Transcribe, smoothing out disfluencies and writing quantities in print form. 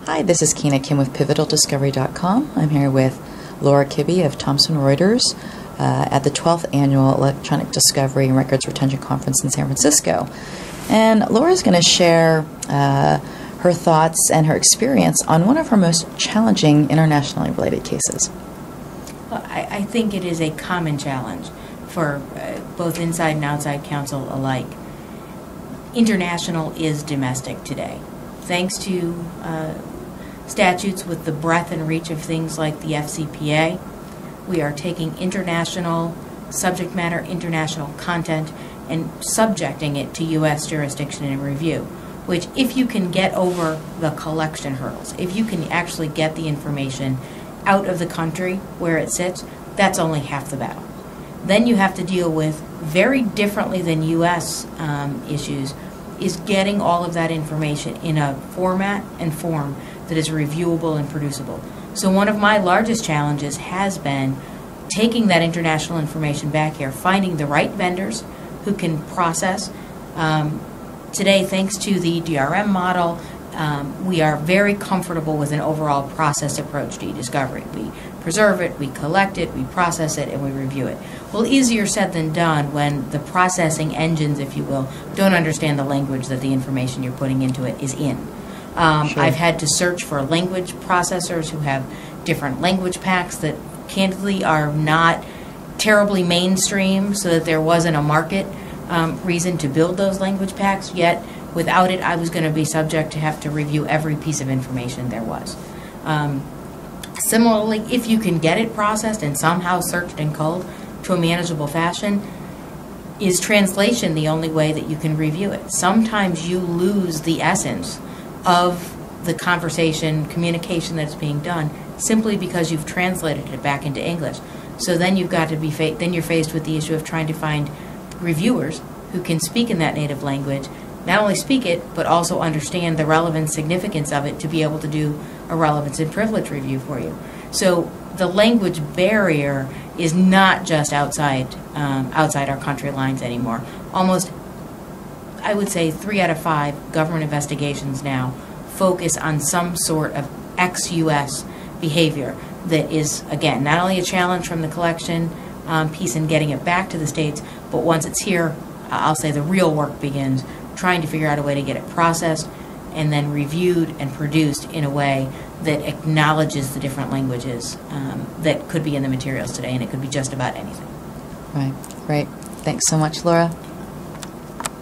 Hi, this is Kina Kim with PivotalDiscovery.com. I'm here with Laura Kibbe of Thomson Reuters at the 12th Annual Electronic Discovery and Records Retention Conference in San Francisco. And Laura's going to share her thoughts and her experience on one of her most challenging internationally related cases. Well, I think it is a common challenge for both inside and outside counsel alike. International is domestic today. Thanks to statutes with the breadth and reach of things like the FCPA, we are taking international subject matter, international content, and subjecting it to U.S. jurisdiction and review, which if you can get over the collection hurdles, if you can actually get the information out of the country where it sits, that's only half the battle. Then you have to deal with, very differently than U.S. Issues, is getting all of that information in a format and form that is reviewable and producible. So one of my largest challenges has been taking that international information back here, finding the right vendors who can process. Today, thanks to the DRM model, we are very comfortable with an overall process approach to e-discovery. We preserve it, we collect it, we process it, and we review it. Well, easier said than done when the processing engines, if you will, don't understand the language that the information you're putting into it is in. Sure. I've had to search for language processors who have different language packs that candidly are not terribly mainstream, so that there wasn't a market reason to build those language packs, yet without it I was going to be subject to have to review every piece of information there was. Similarly, if you can get it processed and somehow searched and culled to a manageable fashion, is translation the only way that you can review it? Sometimes you lose the essence of the conversation, communication that's being done simply because you've translated it back into English. So then you've got to be then you're faced with the issue of trying to find reviewers who can speak in that native language, not only speak it, but also understand the relevant significance of it to be able to do a relevance and privilege review for you. So the language barrier is not just outside our country lines anymore. Almost, I would say 3 out of 5 government investigations now focus on some sort of ex-US behavior that is, again, not only a challenge from the collection piece and getting it back to the States, but once it's here, I'll say the real work begins, trying to figure out a way to get it processed and then reviewed and produced in a way that acknowledges the different languages that could be in the materials today, and it could be just about anything. Right, great. Thanks so much, Laura.